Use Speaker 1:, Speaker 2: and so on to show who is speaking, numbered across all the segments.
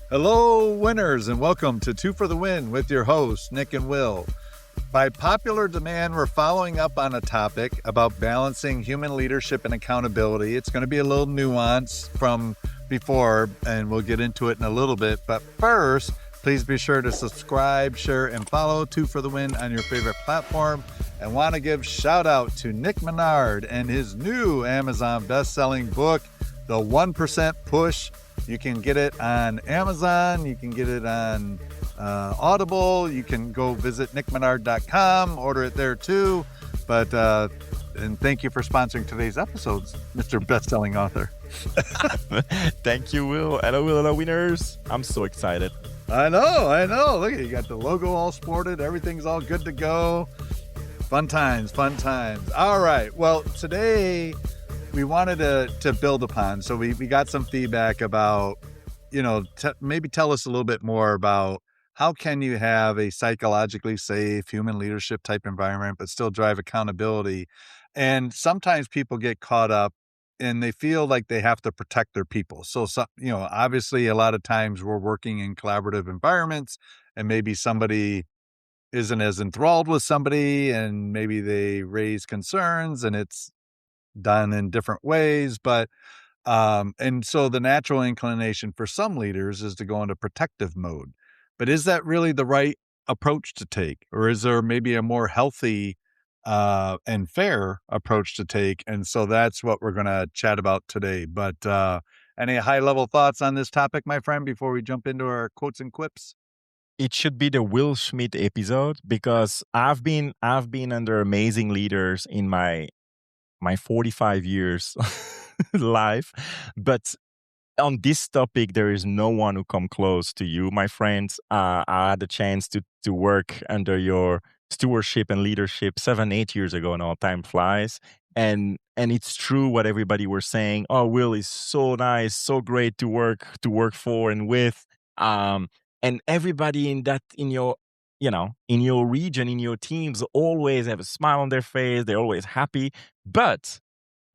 Speaker 1: Hello, winners, and welcome to Two for the Win with your hosts, Nick and Wil. By popular demand, we're following up on a topic about balancing human leadership and accountability. It's going to be a little nuanced from before, and we'll get into it in a little bit. But first, please be sure to subscribe, share, and follow Two for the Win on your favorite platform. And want to give shout out to Nick Menard and his new Amazon best-selling book, The 1% Push. You can get it on Amazon. You can get it on Audible. You can go visit nickmenard.com, order it there too. But and thank you for sponsoring today's episodes, Mr. Best-selling author.
Speaker 2: Thank you, Wil. Hello, Wil. Hello, winners. I'm so excited.
Speaker 1: I know. Look, you got the logo all sported. Everything's all good to go. Fun times. All right. Well, today we wanted to build upon. So we got some feedback about, maybe tell us a little bit more about how can you have a psychologically safe human leadership type environment, but still drive accountability. And sometimes people get caught up and they feel like they have to protect their people. So, obviously a lot of times we're working in collaborative environments and maybe somebody isn't as enthralled with somebody and maybe they raise concerns and it's done in different ways. But and so the natural inclination for some leaders is to go into protective mode. But is that really the right approach to take? Or is there maybe a more healthy and fair approach to take? And so that's what we're going to chat about today. But any high level thoughts on this topic, my friend, before we jump into our quotes and quips?
Speaker 2: It should be the Will Schmidt episode because I've been under amazing leaders in my 45 years life, but on this topic, there is no one who come close to you, my friends. I had the chance to work under your stewardship and leadership 7-8 years ago now. Time flies. And it's true what everybody were saying. Oh, Will is so nice, so great to work for and with. And everybody in your region, in your teams, always have a smile on their face. They're always happy, but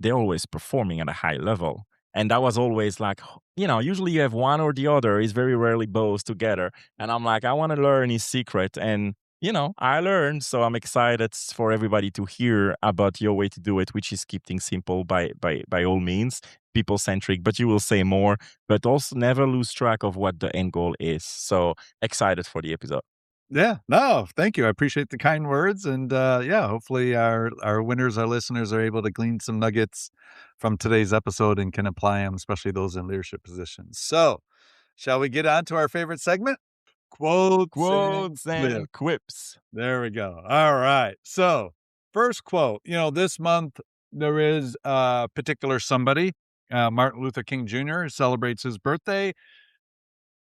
Speaker 2: they're always performing at a high level. And that was always like, usually you have one or the other. It's very rarely both together. And I'm like, I want to learn his secret. And, I learned. So I'm excited for everybody to hear about your way to do it, which is keep things simple by all means, people centric, but you will say more, but also never lose track of what the end goal is. So excited for the episode.
Speaker 1: Yeah, no, thank you. I appreciate the kind words. And hopefully our winners, our listeners are able to glean some nuggets from today's episode and can apply them, especially those in leadership positions. So shall we get on to our favorite segment?
Speaker 2: Quotes and quips.
Speaker 1: There we go. All right. So first quote, this month there is a particular somebody, Martin Luther King Jr. celebrates his birthday.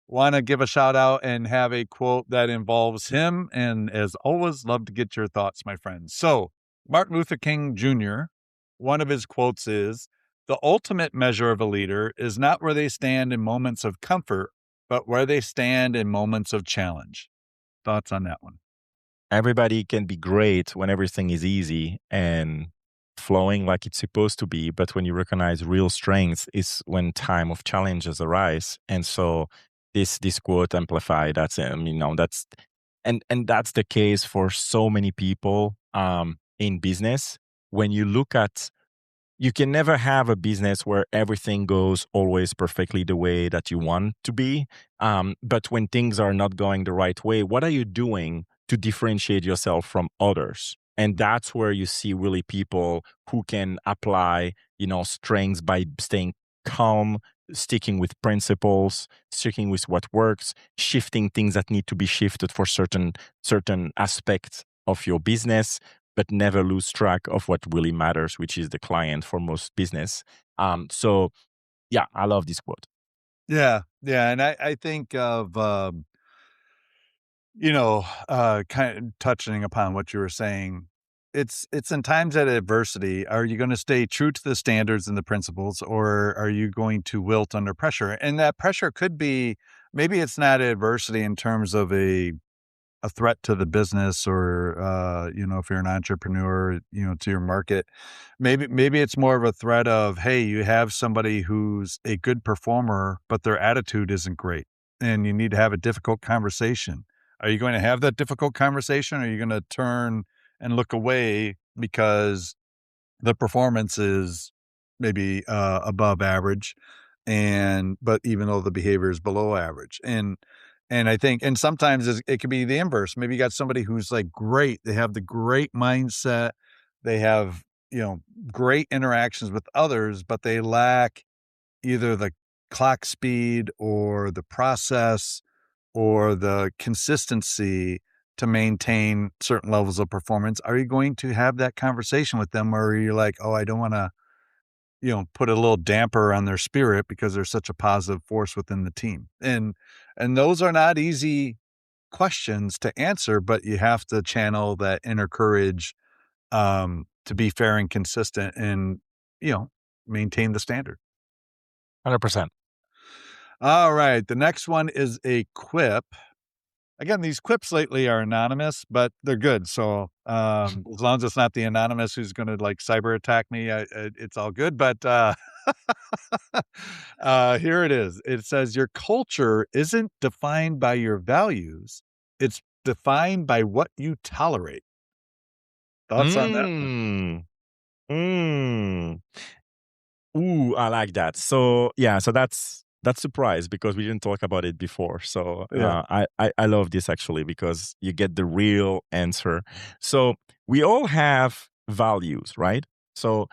Speaker 1: Want to give a shout out and have a quote that involves him. And as always, love to get your thoughts, my friends. So Martin Luther King Jr., one of his quotes is, "The ultimate measure of a leader is not where they stand in moments of comfort, but where they stand in moments of challenge." Thoughts on that one?
Speaker 2: Everybody can be great when everything is easy and flowing like it's supposed to be. But when you recognize real strength is when time of challenges arise. And so this quote amplified that's that's the case for so many people in business. When you look at, you can never have a business where everything goes always perfectly the way that you want to be. But when things are not going the right way, what are you doing to differentiate yourself from others? And that's where you see really people who can apply, strengths by staying calm, sticking with principles, sticking with what works, shifting things that need to be shifted for certain aspects of your business, but never lose track of what really matters, which is the client for most business. So yeah, I love this quote.
Speaker 1: Yeah. And I think of, kind of touching upon what you were saying. It's in times of adversity, are you going to stay true to the standards and the principles, or are you going to wilt under pressure? And that pressure could be, maybe it's not adversity in terms of a threat to the business or, if you're an entrepreneur, to your market, maybe it's more of a threat of, hey, you have somebody who's a good performer, but their attitude isn't great. and you need to have a difficult conversation. Are you going to have that difficult conversation, or are you going to turn and look away because the performance is maybe above average, but even though the behavior is below average? And I think, and sometimes it could be the inverse. Maybe you got somebody who's like great. They have the great mindset. They have, great interactions with others, but they lack either the clock speed or the process or the consistency to maintain certain levels of performance. Are you going to have that conversation with them, or are you like, oh, I don't want to, put a little damper on their spirit because they're such a positive force within the team? And those are not easy questions to answer, but you have to channel that inner courage to be fair and consistent and, maintain the standard.
Speaker 2: 100%.
Speaker 1: All right. The next one is a quip. Again, these quips lately are anonymous, but they're good. So as long as it's not the anonymous who's going to like cyber attack me, it's all good. But here it is. It says, your culture isn't defined by your values. It's defined by what you tolerate. Thoughts on that one?
Speaker 2: Mm. Mm. Ooh, I like that. So yeah, so that's surprise because we didn't talk about it before. So
Speaker 1: Yeah.
Speaker 2: I love this actually because you get the real answer. So we all have values, right? So,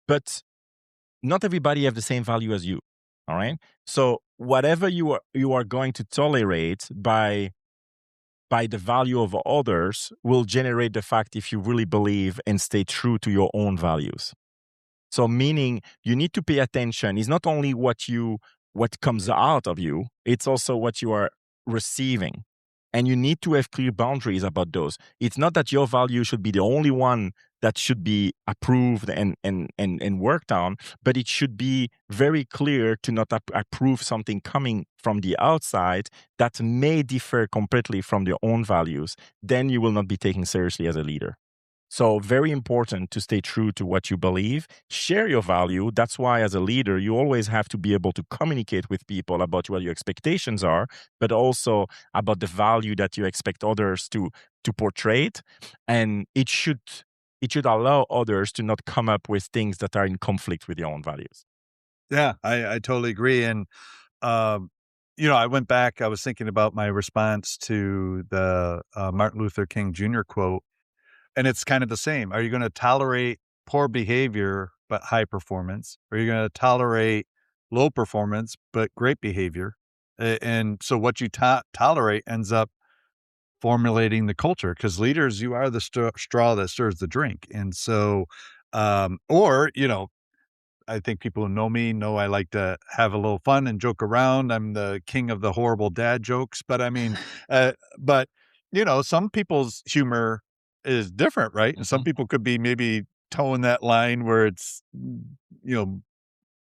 Speaker 2: but not everybody have the same value as you. All right. So whatever you are going to tolerate by the value of others will generate the fact if you really believe and stay true to your own values. So meaning you need to pay attention. It's not only what comes out of you, it's also what you are receiving. And you need to have clear boundaries about those. It's not that your value should be the only one that should be approved and worked on, but it should be very clear to not approve something coming from the outside that may differ completely from your own values. Then you will not be taken seriously as a leader. So very important to stay true to what you believe, share your value. That's why as a leader, you always have to be able to communicate with people about what your expectations are, but also about the value that you expect others to portray it. And it should allow others to not come up with things that are in conflict with your own values.
Speaker 1: Yeah, I totally agree. And, um, I went back, I was thinking about my response to the Martin Luther King Jr. quote. And it's kind of the same. Are you going to tolerate poor behavior but high performance? Or are you going to tolerate low performance but great behavior? And so what you tolerate ends up formulating the culture, because leaders, you are the straw that stirs the drink. And so, or, I think people who know me know I like to have a little fun and joke around. I'm the king of the horrible dad jokes, but I mean, but some people's humor is different, right? And some
Speaker 2: Mhm.
Speaker 1: people could be maybe towing that line where it's, you know,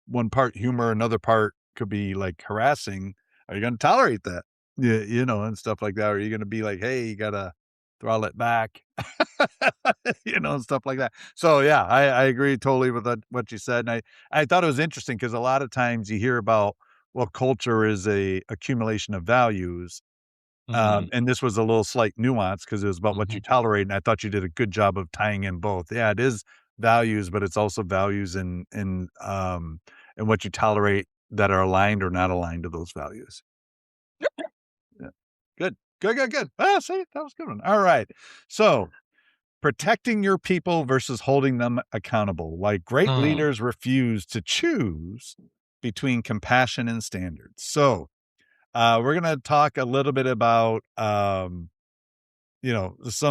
Speaker 1: one part humor, another part could be like harassing. Are you going to tolerate that? Yeah, and stuff like that. Or are you going to be like, hey, you got to throttle it back, and stuff like that. So yeah, I agree totally with what you said. And I thought it was interesting because a lot of times you hear about, well, culture is a accumulation of values.
Speaker 2: Mhm.
Speaker 1: And this was a little slight nuance because it was about what you
Speaker 2: Mhm.
Speaker 1: tolerate. And I thought you did a good job of tying in both. Yeah, it is values, but it's also values and what you tolerate that are aligned or not aligned to those values. Yeah. Good. Good, good, good. Ah, see, that was a good one. All right. So protecting your people versus holding them accountable. Like great
Speaker 2: Mm.
Speaker 1: leaders refuse to choose between compassion and standards. So we're going to talk a little bit about, some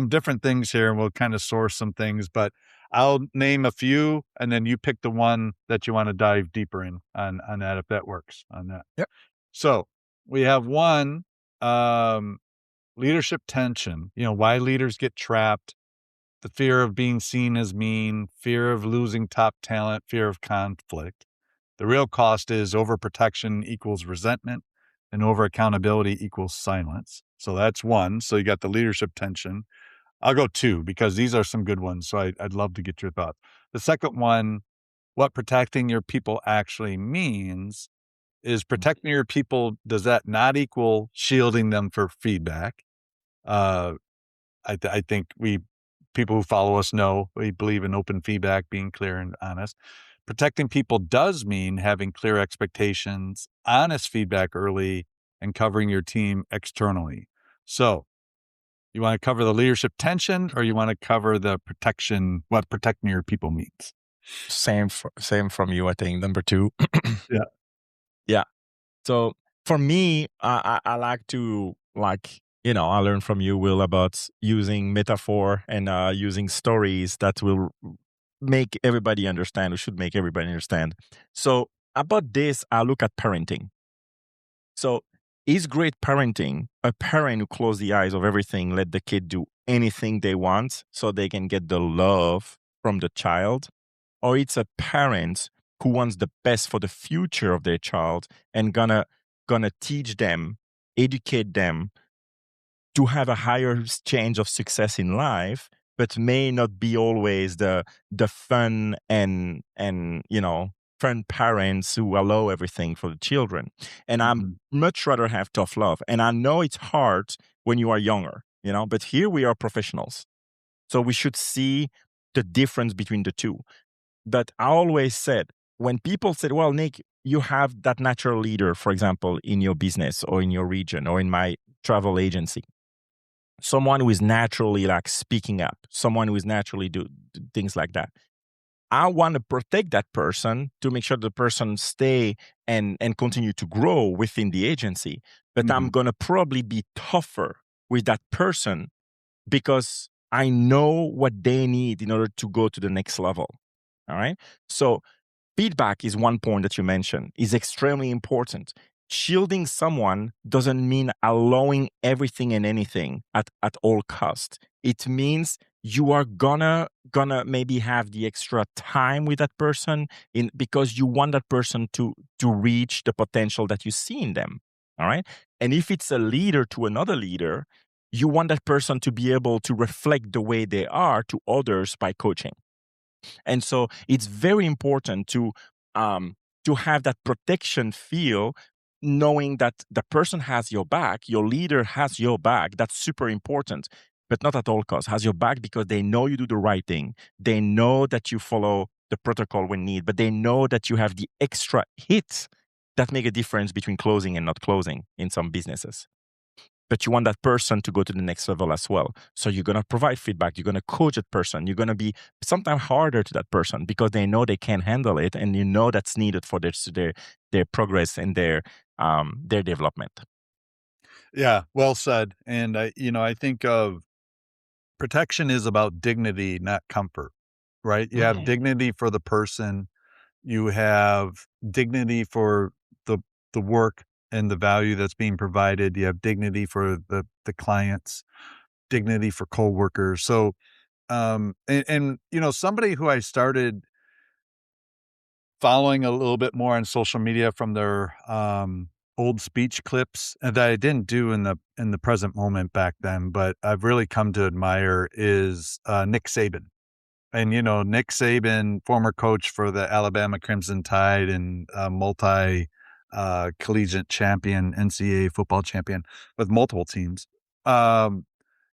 Speaker 1: different things here, and we'll kind of source some things, but I'll name a few and then you pick the one that you want to dive deeper in on that, if that works on that.
Speaker 2: Yep.
Speaker 1: So we have one, um, leadership tension, why leaders get trapped, the fear of being seen as mean, fear of losing top talent, fear of conflict. The real cost is overprotection equals resentment, and over accountability equals silence. So that's one. So you got the leadership tension. I'll go two because these are some good ones. So I'd love to get your thoughts. The second one, what protecting your people actually means. Is protecting your people, does that not equal shielding them for feedback? I think people who follow us know we believe in open feedback, being clear and honest. Protecting people does mean having clear expectations, honest feedback early, and covering your team externally. So, you want to cover the leadership tension, or you want to cover the protection, what protecting your people means?
Speaker 2: Same from you, I think. Number two.
Speaker 1: Yeah.
Speaker 2: Yeah. So for me, I like to I learned from you, Will, about using metaphor and using stories that will make everybody understand, or should make everybody understand. So about this, I look at parenting. So is great parenting a parent who close the eyes of everything, let the kid do anything they want so they can get the love from the child? Or it's a parent who wants the best for the future of their child and gonna teach them, educate them to have a higher chance of success in life, but may not be always the fun and fun parents who allow everything for the children. And I'm
Speaker 1: Mhm.
Speaker 2: much rather have tough love. And I know it's hard when you are younger, but here we are professionals. So we should see the difference between the two. But I always said, when people said, well, Nick, you have that natural leader, for example, in your business or in your region or in my travel agency, someone who is naturally like speaking up, someone who is naturally do things like that. I want to protect that person to make sure the person stay and continue to grow within the agency. But I'm
Speaker 1: Mhm.
Speaker 2: going to probably be tougher with that person because I know what they need in order to go to the next level. All right. So feedback is one point that you mentioned, is extremely important. Shielding someone doesn't mean allowing everything and anything at all cost. It means you are gonna maybe have the extra time with that person in because you want that person to reach the potential that you see in them. All right. And if it's a leader to another leader, you want that person to be able to reflect the way they are to others by coaching. And so it's very important to have that protection feel, knowing that the person has your back, your leader has your back. That's super important, but not at all costs. Has your back because they know you do the right thing. They know that you follow the protocol when need, but they know that you have the extra hits that make a difference between closing and not closing in some businesses. But you want that person to go to the next level as well. So you're going to provide feedback. You're going to coach that person. You're going to be sometimes harder to that person because they know they can't handle it, and you know that's needed for their progress and their development.
Speaker 1: Yeah, well said. And I think of protection is about dignity, not comfort, right? You have
Speaker 2: Mm.
Speaker 1: dignity for the person, you have dignity for the the work and the value that's being provided, you have dignity for the clients, dignity for coworkers. So, somebody who I started following a little bit more on social media from their old speech clips, and that I didn't do in the present moment back then, but I've really come to admire is Nick Saban. And Nick Saban, former coach for the Alabama Crimson Tide and multi collegiate champion, NCAA football champion with multiple teams. Um,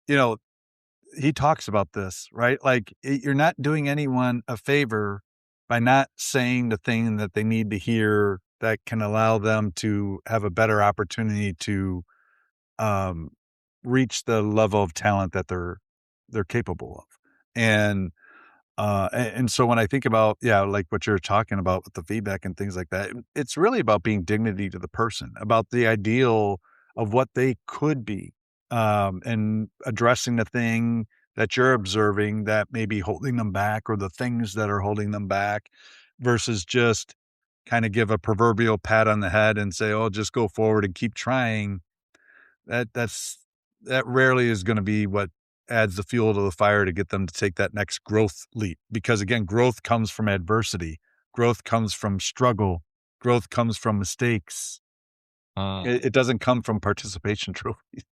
Speaker 1: you know, he talks about this, right? Like you're not doing anyone a favor by not saying the thing that they need to hear that can allow them to have a better opportunity to um, reach the level of talent that they're capable of. And so when I think about, yeah, like what you're talking about with the feedback and things like that, it's really about being dignity to the person, about the ideal of what they could be, and addressing the thing that you're observing that may be holding them back or the things that are holding them back versus just kind of give a proverbial pat on the head and say, oh, just go forward and keep trying. That rarely is gonna be what adds the fuel to the fire to get them to take that next growth leap, because, again, growth comes from adversity, growth comes from struggle, growth comes from mistakes. It doesn't come from participation trophies.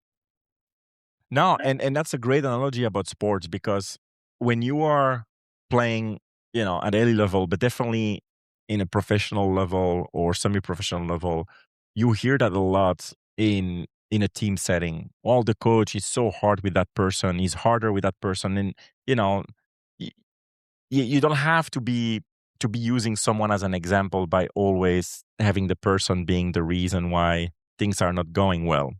Speaker 2: No, and that's a great analogy about sports because when you are playing, at any level, but definitely in a professional level or semi-professional level, you hear that a lot in a team setting. Well, the coach is so hard with that person, he's harder with that person, and you know, you don't have to be using someone as an example by always having the person being the reason why things are not going well,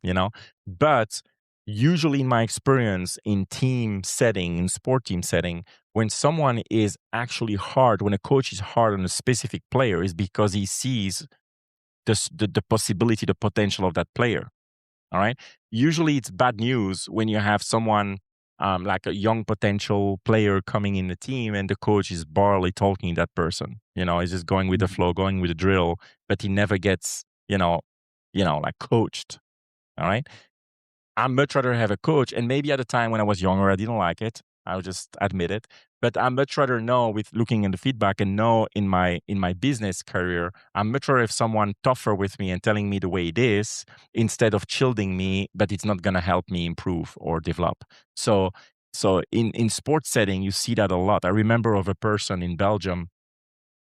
Speaker 2: but usually in my experience in team setting, in sport team setting, when someone is actually hard, when a coach is hard on a specific player, is because he sees the possibility, the potential of that player. All right. Usually it's bad news when you have someone like a young potential player coming in the team and the coach is barely talking that person. He's just going with the
Speaker 1: Mhm.
Speaker 2: flow, going with the drill, but he never gets, like coached. All right. I much rather have a coach, and maybe at the time when I was younger, I didn't like it. I'll just admit it. But I much rather know with looking in the feedback and know in my business career, I'm much rather have someone tougher with me and telling me the way it is instead of shielding me, but it's not gonna help me improve or develop. So in sports setting, you see that a lot. I remember of a person in Belgium.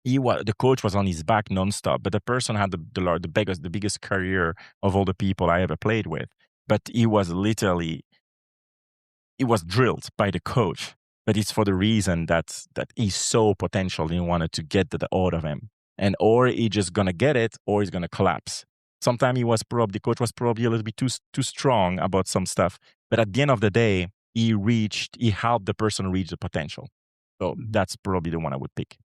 Speaker 2: The coach was on his back nonstop, but the person had the biggest career of all the people I ever played with. But he was drilled by the coach, but it's for the reason that he's so potential and he wanted to get the out of him. And or he just gonna get it or he's gonna collapse. Sometimes the coach was probably a little bit too strong about some stuff. But at the end of the day, he helped the person reach the potential. So
Speaker 1: Mhm.
Speaker 2: that's probably the one I would pick.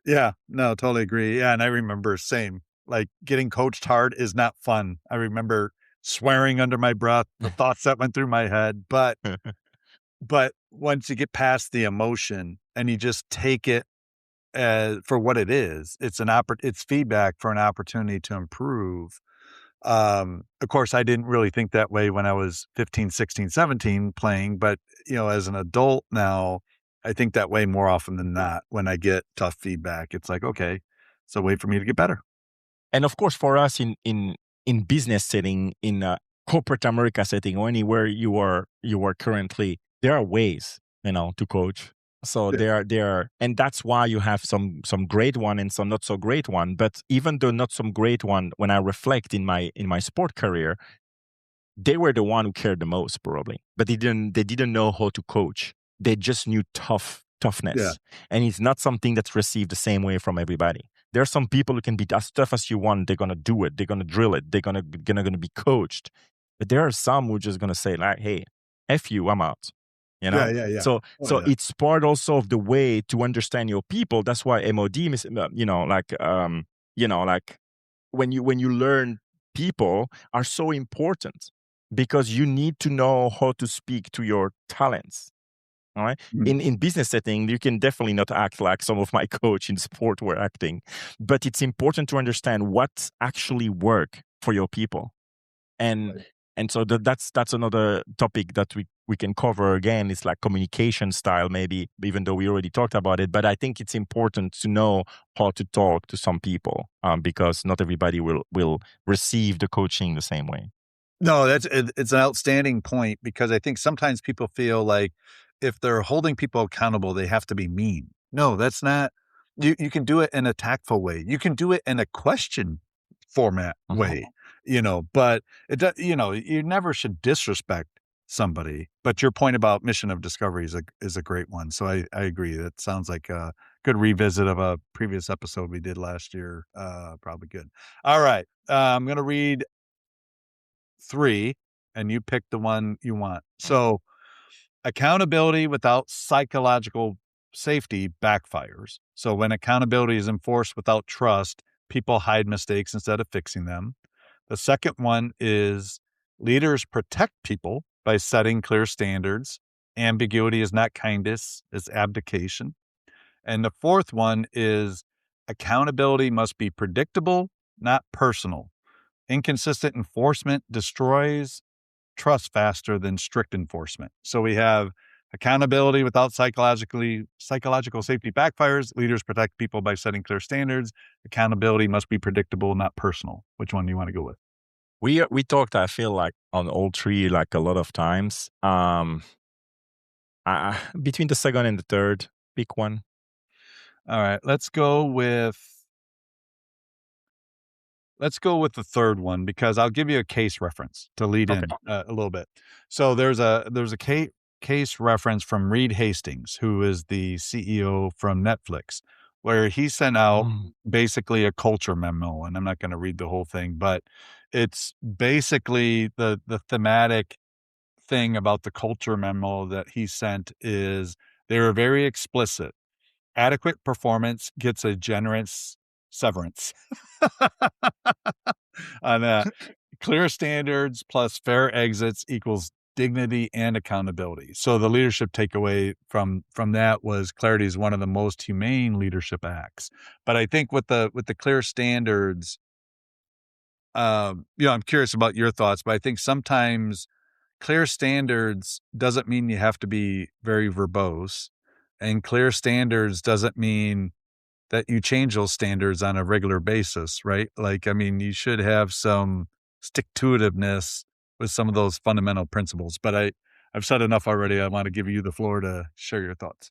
Speaker 1: Yeah, no, totally agree. Yeah, and I remember same. Like getting coached hard is not fun. I remember swearing under my breath, the thoughts that went through my head, but once you get past the emotion and you just take it for what it is, it's feedback for an opportunity to improve. Of course, I didn't really think that way when I was 15, 16, 17 playing, but, as an adult now, I think that way more often than not when I get tough feedback. It's like, "Okay, so wait for me to get better."
Speaker 2: And of course, for us in business setting, in corporate America setting, or anywhere you are currently, there are ways to coach. So
Speaker 1: Yeah.
Speaker 2: there, and that's why you have some great one and some not so great one. But even though not some great one, when I reflect in my sport career, they were the one who cared the most probably, but they didn't know how to coach. They just knew
Speaker 1: Yeah.
Speaker 2: toughness, and it's not something that's received the same way from everybody. There are some people who can be as tough as you want. They're gonna do it. They're gonna drill it. They're gonna be coached. But there are some who are just gonna say like, "Hey, f you, I'm out." You
Speaker 1: Yeah,
Speaker 2: know.
Speaker 1: yeah, yeah. Oh,
Speaker 2: So
Speaker 1: yeah.
Speaker 2: it's part also of the way to understand your people. That's why MOD, like when you learn people are so important because you need to know how to speak to your talents. All right.
Speaker 1: Mm.
Speaker 2: In business setting, you can definitely not act like some of my coach in sport were acting, but it's important to understand what actually work for your people. And
Speaker 1: Right.
Speaker 2: and so that's another topic that we can cover again. It's like communication style, maybe, even though we already talked about it. But I think it's important to know how to talk to some people, because not everybody will receive the coaching the same way.
Speaker 1: No, it's an outstanding point because I think sometimes people feel like if they're holding people accountable, they have to be mean. No, that's not. You can do it in a tactful way. You can do it in a question format
Speaker 2: Mhm.
Speaker 1: way, but you never should disrespect somebody. But your point about mission of discovery is a great one. So I agree. That sounds like a good revisit of a previous episode we did last year. Probably good. All right. I'm gonna read 3, and you pick the one you want. So, accountability without psychological safety backfires. So, when accountability is enforced without trust, people hide mistakes instead of fixing them. The second one is leaders protect people by setting clear standards. Ambiguity is not kindness, it's abdication. And the fourth one is accountability must be predictable, not personal. Inconsistent enforcement destroys trust faster than strict enforcement. So we have accountability without psychological safety backfires. Leaders protect people by setting clear standards. Accountability must be predictable, not personal. Which one do you want to go with?
Speaker 2: We talked, I feel like, on all three like a lot of times. Between the second and the third, pick one.
Speaker 1: All right, let's go with let's go with the third one because I'll give you a case reference to lead
Speaker 2: Okay.
Speaker 1: in a little bit. So there's a case reference from Reed Hastings, who is the CEO from Netflix, where he sent out
Speaker 2: Mm.
Speaker 1: basically a culture memo, and I'm not going to read the whole thing, but it's basically the thematic thing about the culture memo that he sent is they were very explicit. Adequate performance gets a generous severance. On clear standards plus fair exits equals dignity and accountability. So the leadership takeaway from that was clarity is one of the most humane leadership acts. But I think with the clear standards, I'm curious about your thoughts, but I think sometimes clear standards doesn't mean you have to be very verbose, and clear standards doesn't mean that you change those standards on a regular basis, right? Like, I mean, you should have some stick-to-itiveness with some of those fundamental principles. But I've said enough already. I want to give you the floor to share your thoughts.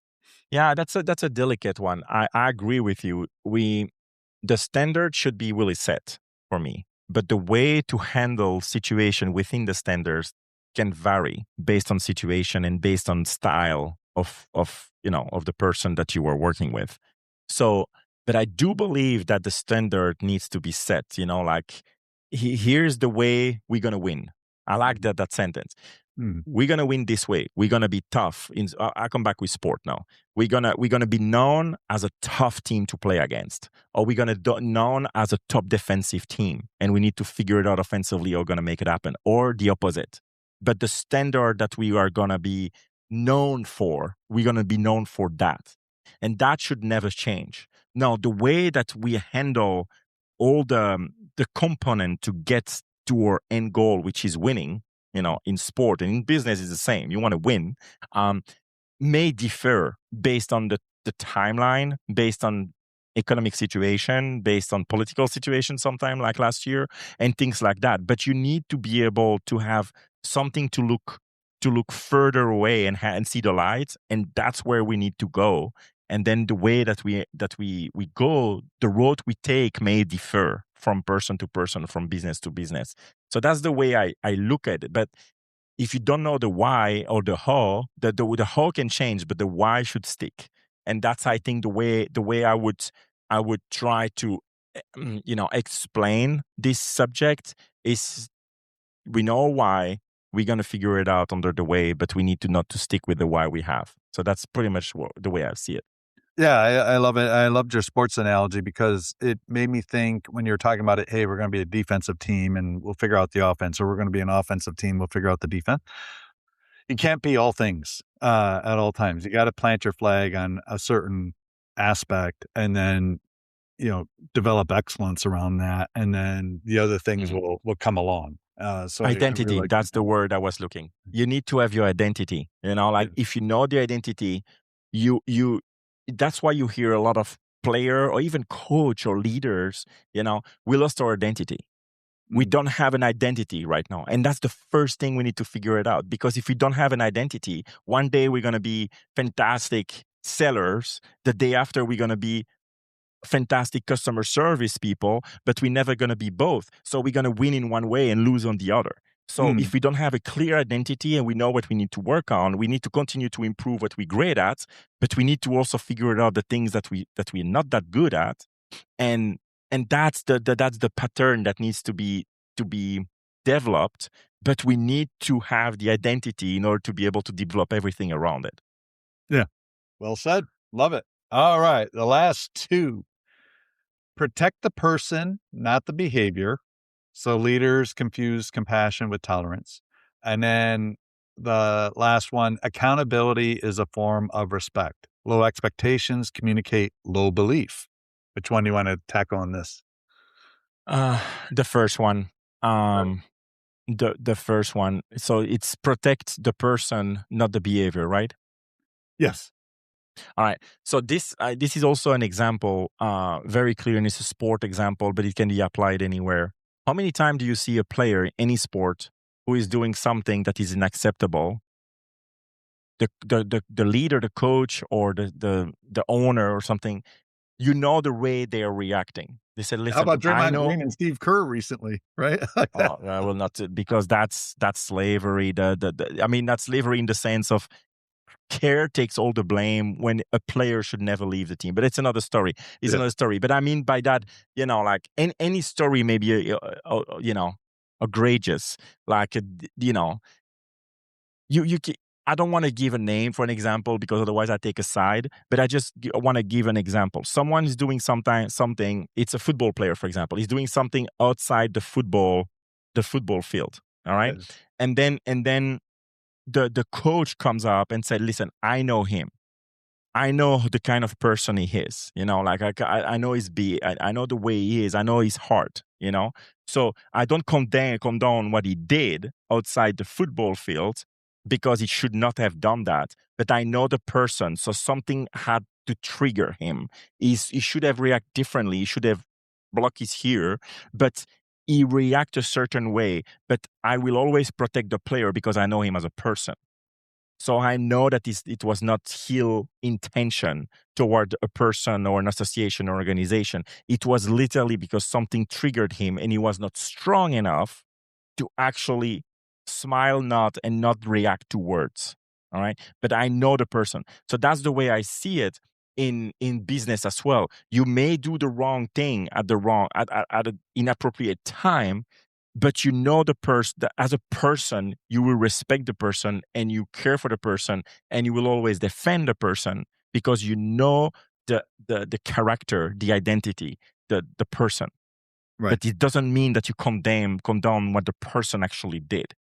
Speaker 2: Yeah, that's a delicate one. I agree with you. The standard should be really set for me, but the way to handle situation within the standards can vary based on situation and based on style of of the person that you are working with. So, but I do believe that the standard needs to be set. Like here's the way we're gonna win. I like that sentence.
Speaker 1: Mm,
Speaker 2: We're gonna win this way. We're gonna be tough. I come back with sport now. We're gonna be known as a tough team to play against, or we're gonna be known as a top defensive team, and we need to figure it out offensively, or gonna make it happen, or the opposite. But the standard that we are gonna be known for, we're gonna be known for that, and that should never change. Now, the way that we handle all the component to get to our end goal, which is winning, in sport and in business is the same. You want to win, um, may differ based on the timeline, based on economic situation, based on political situation, sometime like last year, and things like that. But you need to be able to have something to look further away and see the light, and that's where we need to go. And then the way that we go, the road we take may differ from person to person, from business to business. So that's the way I look at it. But if you don't know the why or the how, the how can change, but the why should stick. And that's, I think, the way I would try to explain this subject is, we know why, we're gonna figure it out under the way, but we need to not to stick with the why we have. So that's pretty much the way I see it.
Speaker 1: yeah, I love it. I loved your sports analogy because it made me think when you were talking about it, hey, we're going to be a defensive team and we'll figure out the offense, or we're going to be an offensive team, we'll figure out the defense. You can't be all things at all times. You got to plant your flag on a certain aspect and then, develop excellence around that. And then the other things
Speaker 2: Mhm.
Speaker 1: will come along. So I really
Speaker 2: Identity,
Speaker 1: like
Speaker 2: that's the word I was looking. You need to have your identity. Like
Speaker 1: that.
Speaker 2: if you know the identity, you that's why you hear a lot of player or even coach or leaders, we lost our identity. We
Speaker 1: Mm,
Speaker 2: don't have an identity right now. And that's the first thing we need to figure it out. Because if we don't have an identity, one day we're going to be fantastic sellers. The day after, we're going to be fantastic customer service people, but we're never going to be both. So we're going to win in one way and lose on the other. So
Speaker 1: mm,
Speaker 2: if we don't have a clear identity and we know what we need to work on, we need to continue to improve what we're great at, but we need to also figure out the things that we're not that good at, and that's the pattern that needs to be developed. But we need to have the identity in order to be able to develop everything around it.
Speaker 1: yeah. Well said. Love it. All right. The last two: protect the person, not the behavior. So leaders confuse compassion with tolerance. And then the last one: accountability is a form of respect. Low expectations communicate low belief. Which one do you want to tackle on this?
Speaker 2: uh the first one. The first one, so it's protect the person, not the behavior, right?
Speaker 1: Yes.
Speaker 2: All right. So this is also an example, very clear, and it's a sport example, but it can be applied anywhere. How many times do you see a player in any sport who is doing something that is unacceptable? The leader, the coach, or the owner or something, you know the way they are reacting. They said,
Speaker 1: How
Speaker 2: listen,
Speaker 1: about
Speaker 2: I
Speaker 1: Draymond
Speaker 2: know.
Speaker 1: Green and Steve Kerr recently, right? Like that.
Speaker 2: Oh, I will not, because that's slavery. I mean, that's slavery in the sense of care takes all the blame when a player should never leave the team. But it's another story. It's
Speaker 1: Yeah.
Speaker 2: another story. But I mean by that, like any story may be, egregious. Like, I don't want to give a name for an example because otherwise I take a side, but I just want to give an example. Someone is doing something, it's a football player, for example. He's doing something outside the football field. All right.
Speaker 1: Yes.
Speaker 2: And then the coach comes up and said, listen, I know him. I know the kind of person he is, like I know I know the way he is. I know his heart, So I don't condone what he did outside the football field because he should not have done that. But I know the person, so something had to trigger him. He should have reacted differently. He should have blocked his ear, but he react a certain way. But I will always protect the player because I know him as a person. So I know that it was not his intention toward a person or an association or organization. It was literally because something triggered him and he was not strong enough to actually smile not and not react to words. All right. But I know the person. So that's the way I see it in business as well. You may do the wrong thing at an inappropriate time, but you know the person, as a person, you will respect the person and you care for the person and you will always defend the person because you know the character, the identity, the person.
Speaker 1: Right.
Speaker 2: But it doesn't mean that you condone what the person actually did.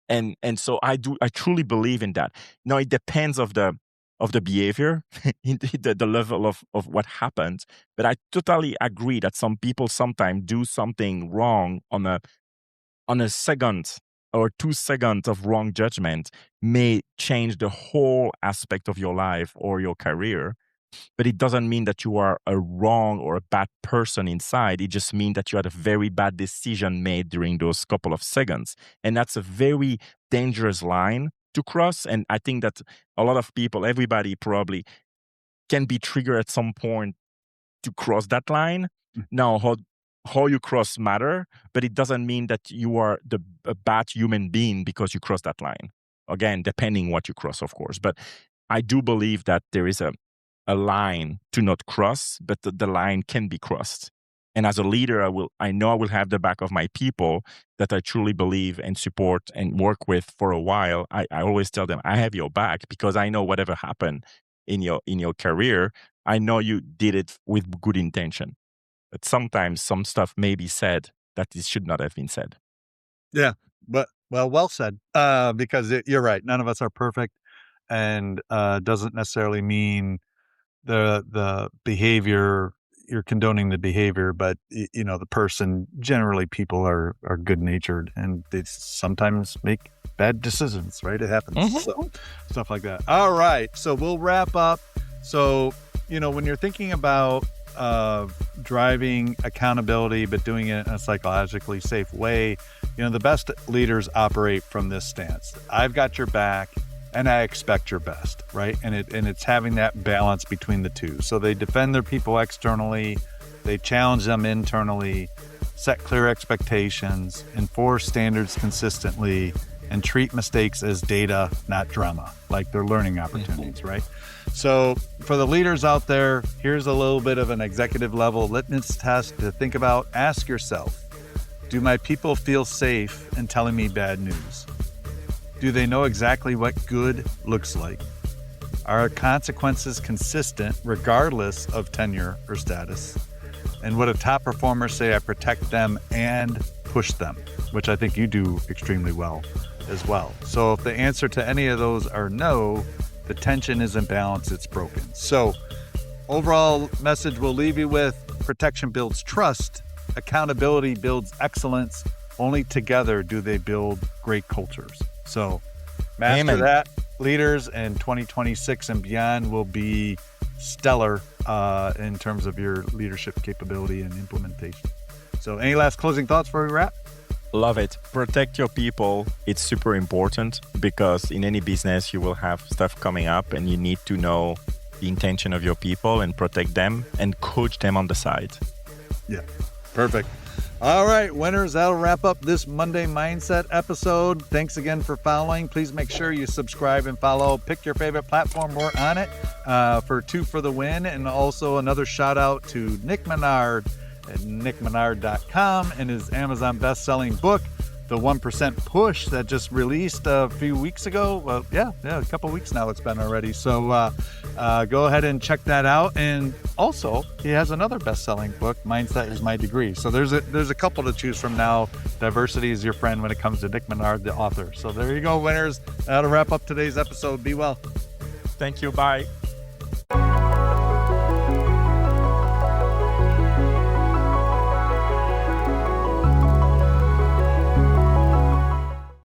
Speaker 2: And so I truly believe in that. Now it depends of the behavior, the level of what happened. But I totally agree that some people sometimes do something wrong on a second or 2 seconds of wrong judgment may change the whole aspect of your life or your career. But it doesn't mean that you are a wrong or a bad person inside. It just means that you had a very bad decision made during those couple of seconds. And that's a very dangerous line to cross. And I think that a lot of people, everybody probably can be triggered at some point to cross that line. Now, how you cross matter, but it doesn't mean that you are a bad human being because you cross that line. Again, depending what you cross, of course. But I do believe that there is a line to not cross, but the line can be crossed. And as a leader, I know I will have the back of my people that I truly believe and support and work with for a while. I always tell them, I have your back because I know whatever happened in your career, I know you did it with good intention. But sometimes some stuff may be said that it should not have been said.
Speaker 1: Yeah, but well said. Because you're right. None of us are perfect, and doesn't necessarily mean the behavior you're condoning the behavior, but the person. Generally, people are good natured, and they sometimes make bad decisions. Right? It happens.
Speaker 2: Mm-hmm.
Speaker 1: So stuff like that. All right. So we'll wrap up. So when you're thinking about driving accountability, but doing it in a psychologically safe way, the best leaders operate from this stance. I've got your back and I expect your best, right? And it's having that balance between the two. So they defend their people externally, they challenge them internally, set clear expectations, enforce standards consistently, and treat mistakes as data, not drama, like they're learning opportunities, right? So for the leaders out there, here's a little bit of an executive level litmus test to think about. Ask yourself, do my people feel safe in telling me bad news? Do they know exactly what good looks like? Are consequences consistent regardless of tenure or status? And would a top performer say I protect them and push them, which I think you do extremely well as well. So if the answer to any of those are no, the tension isn't balanced, it's broken. So overall message we'll leave you with: protection builds trust, accountability builds excellence. Only together do they build great cultures. So master
Speaker 2: Amen.
Speaker 1: that. Leaders in 2026 and beyond will be stellar in terms of your leadership capability and implementation. So any last closing thoughts before we wrap?
Speaker 2: Love it. Protect your people. It's super important because in any business, you will have stuff coming up and you need to know the intention of your people and protect them and coach them on the side.
Speaker 1: Yeah, perfect. All right, winners, that'll wrap up this Monday Mindset episode. Thanks again for following. Please make sure you subscribe and follow. Pick your favorite platform. We're on it for 2 for the win. And also another shout out to Nick Menard at nickmenard.com and his Amazon best-selling book, The 1% Push, that just released a few weeks ago. Well, yeah, a couple weeks now it's been already. So go ahead and check that out. And also, he has another best-selling book, Mindset is My Degree. So there's a couple to choose from now. Diversity is your friend when it comes to Nick Menard, the author. So there you go, winners. That'll wrap up today's episode. Be well.
Speaker 2: Thank you. Bye.